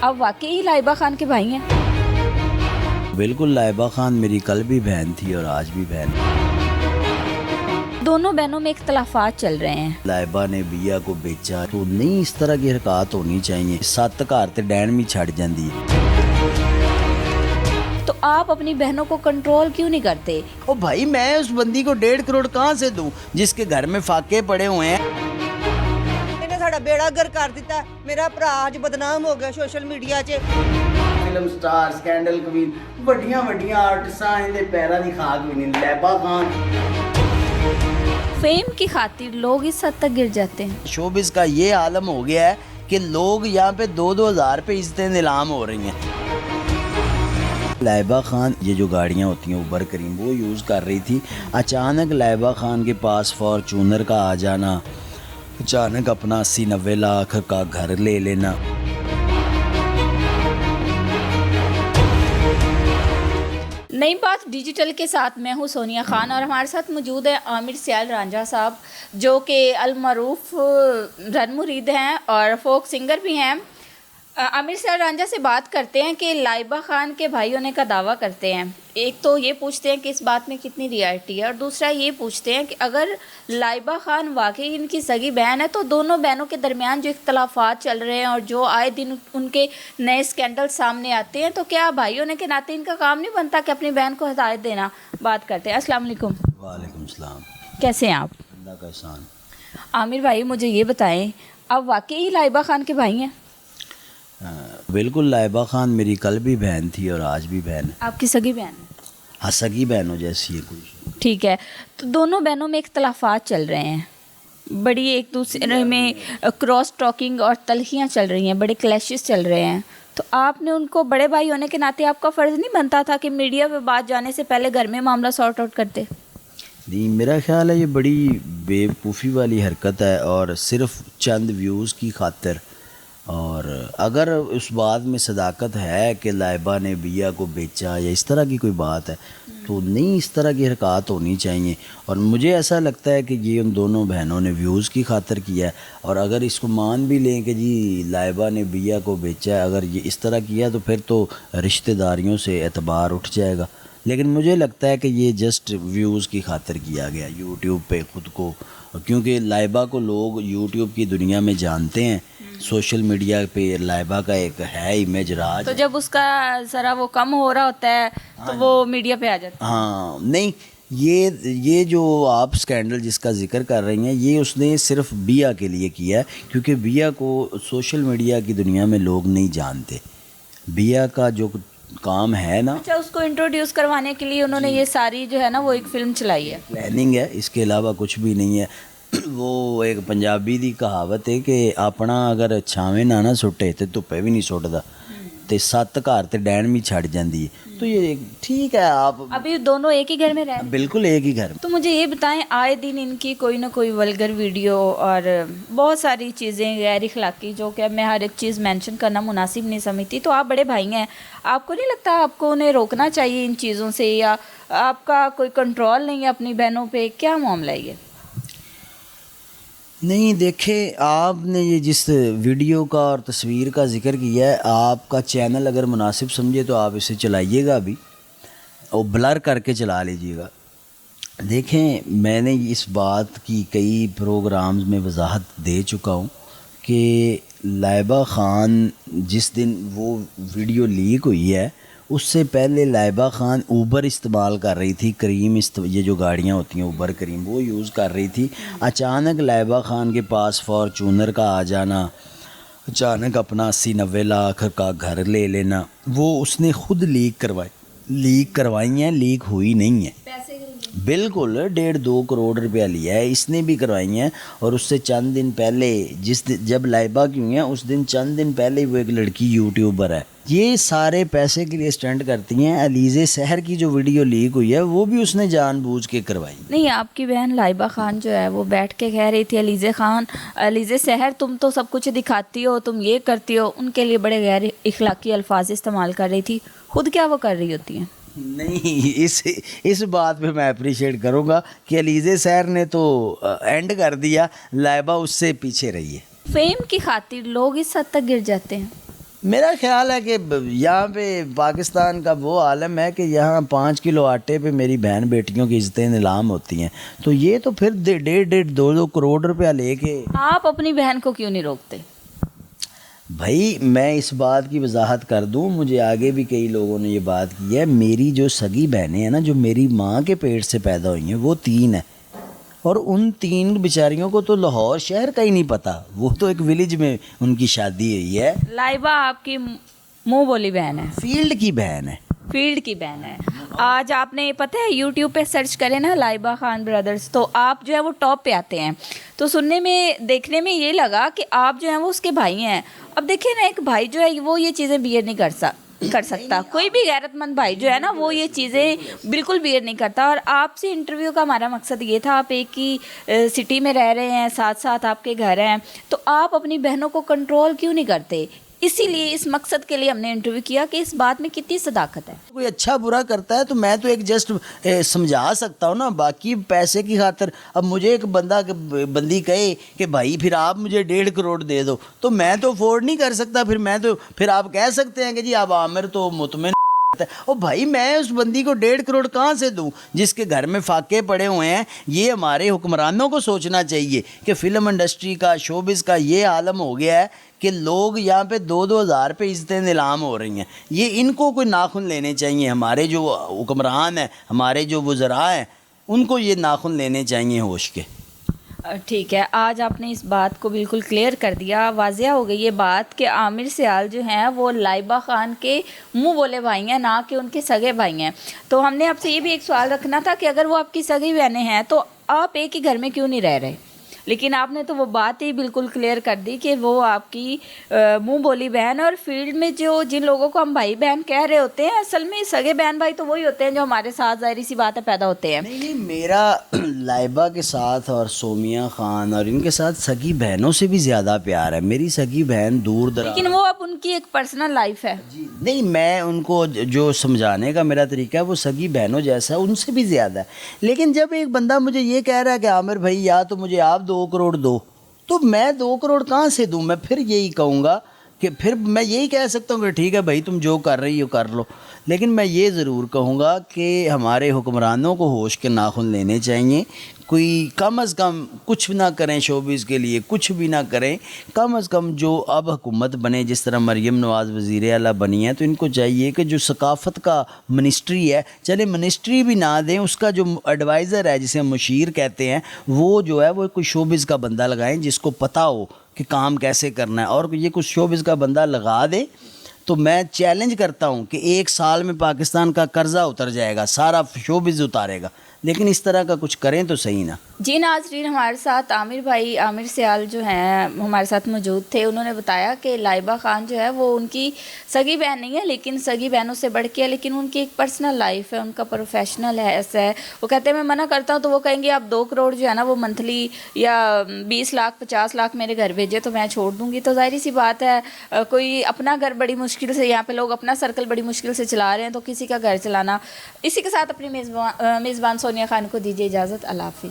आप वाकई लाइबा खान के भाई हैं? बिल्कुल, लाइबा खान मेरी कल भी बहन थी और आज भी बहन है। दोनों बहनों में इख्तलाफात चल रहे हैं। लाइबा ने बिया को बेचा तो नहीं, इस तरह की हरकत होनी चाहिए। 7 घर ते डैन भी छड़ जाती है। तो आप अपनी बहनों को कंट्रोल क्यों नहीं करते? ओ भाई, मैं उस बंदी को 1.5 करोड़ कहाँ से दूं जिसके घर में फाके पड़े हुए हैं। ਇਹਨੇ ਸਾਡਾ ਬੇੜਾ ਗਰ ਕਰ ਦਿੱਤਾ। ਮੇਰਾ ਭਰਾ ਅੱਜ ਬਦਨਾਮ ਹੋ ਗਿਆ ਸੋਸ਼ਲ ਮੀਡੀਆ 'ਚ। ਫਿਲਮ ਸਟਾਰ, ਸਕੈਂਡਲ ਕਵੀਨ, ਵੱਡੀਆਂ ਆਰਟਿਸਟਾਂ ਇਹਦੇ ਪੈਰਾਂ ਦੀ ਖਾਕ ਵੀ ਨਹੀਂ। ਲਾइबा खान फेम की खातिर लोग इस हद तक गिर जाते हैं। शोबिस का ये आलम हो गया है कि लोग यहाँ पे 2-2 हज़ार पे इज्जतें नीलाम हो रही हैं। लाइबा खान ये जो गाड़ियाँ होती हैं उबर करीम वो यूज़ कर रही थी। अचानक लाइबा खान के पास फॉर्चूनर का आ जाना, अचानक अपना 80-90 लाख का घर ले लेना। नई बात डिजिटल के साथ मैं हूँ सोनिया खान और हमारे साथ मौजूद है आमिर सियाल रांझा साहब, जो कि अलमरूफ रन मुरीद हैं और फोक सिंगर भी हैं। आमिर सियाल रांझा से बात करते हैं कि लाइबा खान के भाई होने का दावा करते हैं। एक तो ये पूछते हैं कि इस बात में कितनी रियलिटी है, और दूसरा ये पूछते हैं कि अगर लाइबा खान वाकई इनकी सगी बहन है तो दोनों बहनों के दरमियान जो इख्तलाफात चल रहे हैं और जो आए दिन उनके नए स्कैंडल सामने आते हैं, तो क्या भाई होने के नाते इनका काम नहीं बनता कि अपनी बहन को हिदायत देना? बात करते हैं। अस्सलाम वालेकुम। वालेकुम सलाम। कैसे हैं आप? अल्लाह का एहसान। आमिर भाई, मुझे ये बताएं, आप वाकई लाइबा खान के भाई हैं? बिल्कुल, लाइबा खान मेरी कल भी बहन थी और आज भी बहन है। आपकी सगी बहन है? हाँ, सगी बहनों जैसी है कोई। ठीक है, तो दोनों बहनों में इख्तलाफात चल रहे हैं, बड़ी एक दूसरे में क्रॉस टॉकिंग और तलखियाँ चल रही हैं, बड़े क्लैशेस चल रहे हैं। तो आपने उनको बड़े भाई होने के नाते आपका फ़र्ज़ नहीं बनता था कि मीडिया पे बात जाने से पहले घर में मामला सॉर्ट आउट करते? नहीं, मेरा ख्याल है ये बड़ी बेवकूफ़ी वाली हरकत है और सिर्फ चंद व्यूज़ की खातिर। और अगर उस बात में सदाकत है कि लाइबा ने बिया को बेचा या इस तरह की कोई बात है तो नहीं, इस तरह की हरकत होनी चाहिए। और मुझे ऐसा लगता है कि ये उन दोनों बहनों ने व्यूज़ की खातिर किया है। और अगर इसको मान भी लें कि जी लाइबा ने बिया को बेचा है, अगर ये इस तरह किया तो फिर तो रिश्तेदारियों से एतबार उठ जाएगा। लेकिन मुझे लगता है कि ये जस्ट व्यूज़ की खातिर किया गया यूट्यूब पे ख़ुद को, क्योंकि लाइबा को लोग यूट्यूब की दुनिया में जानते हैं। सोशल मीडिया पे लाइबा का एक है इमेज राज। तो जब उसका ज़रा वो कम हो रहा होता है तो वो मीडिया पे आ जाता है। हाँ, नहीं, ये जो आप स्कैंडल जिसका जिक्र कर रही हैं ये उसने सिर्फ बिया के लिए किया है, क्योंकि बिया को सोशल मीडिया की दुनिया में लोग नहीं जानते। बिया का जो काम है ना, अच्छा, उसको इंट्रोड्यूस करवाने के लिए उन्होंने ये सारी जो है ना वो एक फ़िल्म चलाई है, प्लानिंग है, इसके अलावा कुछ भी नहीं है। वो एक पंजाबी दी कहावत है कि अपना अगर छावें ना सुटे तो धुप्पे भी नहीं सुटदा, तो 7 घर ते डैन भी छड़ जाती है। तो ये ठीक है। आप अभी दोनों एक ही घर में रह रहे हैं? बिल्कुल एक ही घर में। तो मुझे ये बताएं, आए दिन इनकी कोई ना कोई वल्गर वीडियो और बहुत सारी चीज़ें गैर इखलाकी, जो कि मैं हर एक चीज़ मेंशन करना मुनासिब नहीं समझती। तो आप बड़े भाई हैं, आपको नहीं लगता आपको उन्हें रोकना चाहिए इन चीज़ों से, या आपका कोई कंट्रोल नहीं है अपनी बहनों पे? क्या मामला है ये? नहीं, देखें, आपने ये जिस वीडियो का और तस्वीर का जिक्र किया है, आपका चैनल अगर मुनासिब समझे तो आप इसे चलाइएगा अभी और ब्लर करके चला लीजिएगा। देखें, मैंने इस बात की कई प्रोग्राम्स में वजाहत दे चुका हूँ कि लाइबा खान जिस दिन वो वीडियो लीक हुई है उससे पहले लाइबा खान ऊबर इस्तेमाल कर रही थी, करीम ये जो गाड़ियाँ होती हैं ऊबर करीम वो यूज़ कर रही थी। अचानक लाइबा खान के पास फॉर्चूनर का आ जाना, अचानक अपना 80-90 लाख का घर ले लेना, वो उसने ख़ुद लीक करवाई हैं, लीक हुई नहीं है। बिल्कुल 1.5-2 करोड़ रुपया लिया है, इसने भी करवाई हैं। और उससे चंद दिन पहले जब लाइबा की हुई हैं उस दिन चंद दिन पहले वो एक लड़की यूट्यूबर है, ये सारे पैसे के लिए स्टंट करती हैं। अलीज़े सहर की जो वीडियो लीक हुई है वो भी उसने जानबूझ के करवाई। नहीं, आपकी बहन लाइबा खान जो है वो बैठ के कह रही थी, अलीज़े सहर तुम तो सब कुछ दिखाती हो, तुम ये करती हो, उनके लिए बड़े गैर इखलाकी अल्फाज इस्तेमाल कर रही थी। खुद क्या वो कर रही होती हैं? नहीं, इस बात पे मैं अप्रिशिएट करूँगा कि अलीज़े सहर ने तो एंड कर दिया, लाइबा उससे पीछे रही है। फेम की खातिर लोग इस हद तक गिर जाते हैं? मेरा ख्याल है कि यहाँ पे पाकिस्तान का वो आलम है कि यहाँ 5 किलो आटे पे मेरी बहन बेटियों की इज्जतें नीलाम होती हैं, तो ये तो फिर 1.5-2 करोड़ रुपया लेके। आप अपनी बहन को क्यों नहीं रोकते? भाई मैं इस बात की वजाहत कर दूं, मुझे आगे भी कई लोगों ने ये बात की है, मेरी जो सगी बहनें हैं ना, जो मेरी माँ के पेट से पैदा हुई हैं, वो 3 हैं, और उन 3 बेचारियों को तो लाहौर शहर का ही नहीं पता, वो तो एक विलेज में उनकी शादी हुई है। लाइबा आपकी मुंह बोली बहन है, फील्ड की बहन है, फील्ड की बहन है। आज आपने पता है यूट्यूब पे सर्च करें ना लाइबा खान ब्रदर्स, तो आप जो है वो टॉप पे आते हैं। तो सुनने में देखने में ये लगा कि आप जो है वो उसके भाई हैं। अब देखिए ना, एक भाई जो है वो ये चीज़ें बियर नहीं कर सकता। कोई भी गैरतमंद भाई जो है ना वो ये चीज़ें बिल्कुल बियर नहीं करता। और आपसे इंटरव्यू का हमारा मकसद ये था, आप एक ही सिटी में रह रहे हैं, साथ साथ आपके घर हैं, तो आप अपनी बहनों को कंट्रोल क्यों नहीं करते? इसीलिए इस मकसद के लिए हमने इंटरव्यू किया कि इस बात में कितनी सदाकत है। कोई अच्छा बुरा करता है तो मैं तो एक जस्ट समझा सकता हूँ ना, बाकी पैसे की खातिर। अब मुझे एक बंदी कहे कि भाई फिर आप मुझे 1.5 करोड़ दे दो, तो मैं तो अफोर्ड नहीं कर सकता। फिर आप कह सकते हैं कि जी आप आमिर तो मुतमिन है। ओ भाई, मैं उस बंदी को 1.5 करोड़ कहाँ से दूं जिसके घर में फाके पड़े हुए हैं? ये हमारे हुक्मरानों को सोचना चाहिए कि फ़िल्म इंडस्ट्री का, शोबिज़ का ये आलम हो गया है कि लोग यहाँ पे 2-2 हज़ार पे इज्जतें नीलाम हो रही हैं। ये इनको कोई नाखुन लेने चाहिए, हमारे जो हुक्मरान हैं, हमारे जो वज़रा हैं, उनको ये नाखुन लेने चाहिए होश के। ठीक है, आज आपने इस बात को बिल्कुल क्लियर कर दिया, वाज़िया हो गई ये बात कि आमिर सियाल जो हैं वो लाइबा खान के मुंह बोले भाई हैं, ना कि उनके सगे भाई हैं। तो हमने आपसे ये भी एक सवाल रखना था कि अगर वो आपकी सगी बहनें हैं तो आप एक ही घर में क्यों नहीं रह रहे? लेकिन आपने तो वो बात ही बिल्कुल क्लियर कर दी कि वो आपकी मुंह बोली बहन। और फील्ड में जो जिन लोगों को हम भाई बहन कह रहे होते हैं, असल में सगे बहन भाई तो वही होते हैं जो हमारे साथ, जाहिर सी बात है, पैदा होते हैं। नहीं, मेरा लाइबा के साथ और सोमिया खान और इनके साथ सगी बहनों से भी ज़्यादा प्यार है। मेरी सगी बहन दूर दराज, लेकिन वो अब उनकी एक पर्सनल लाइफ है। नहीं, मैं उनको जो समझाने का मेरा तरीका है वो सगी बहनों जैसा है, उनसे भी ज़्यादा है। लेकिन जब एक बंदा मुझे ये कह रहा है कि आमिर भाई या तो मुझे आप 2 करोड़ दो, तो मैं 2 करोड़ कहाँ से दूँ? मैं फिर यही कहूँगा कि फिर मैं यही कह सकता हूँ कि ठीक है भाई, तुम जो कर रही हो कर लो। लेकिन मैं ये ज़रूर कहूँगा कि हमारे हुक्मरानों को होश के नाखुन लेने चाहिए। कोई कम अज़ कम कुछ ना करें शोबिज़ के लिए, कुछ भी ना करें, कम अज़ कम जो अब हुकूमत बने, जिस तरह मरीम नवाज़ वज़ीर आला बनी है, तो इनको चाहिए कि जो सकाफ़त का मिनिस्ट्री है, चले मिनिस्ट्री भी ना दें, उसका जो एडवाइज़र है जिसे हम मुशीर कहते हैं, वो जो है वो कोई शोबिज़ का बंदा लगाएं जिसको पता हो कि काम कैसे करना है। और ये कुछ शोबिज़ का बंदा लगा दे तो मैं चैलेंज करता हूँ कि 1 साल में पाकिस्तान का कर्जा उतर जाएगा, सारा शोबिज़ उतारेगा। लेकिन इस तरह का कुछ करें तो सही ना। जी नाज़रीन, हमारे साथ आमिर भाई, आमिर सियाल जो हैं हमारे साथ मौजूद थे। उन्होंने बताया कि लाइबा खान जो है वो उनकी सगी बहन नहीं है, लेकिन सगी बहनों से बढ़ के है, लेकिन उनकी एक पर्सनल लाइफ है, उनका प्रोफेशनल है, ऐसा है। वो कहते हैं मैं मना करता हूँ तो वो कहेंगे आप 2 करोड़ जो है ना वो मंथली या 20 लाख 50 लाख मेरे घर भेजे तो मैं छोड़ दूँगी। तो जाहिर सी बात है, कोई अपना घर बड़ी मुश्किल से, यहाँ पे लोग अपना सर्कल बड़ी मुश्किल से चला रहे हैं, तो किसी का घर चलाना। इसी के साथ अपनी मेज़बान सोनिया खान को दीजिए इजाज़त। अल्लाह हाफ़िज़।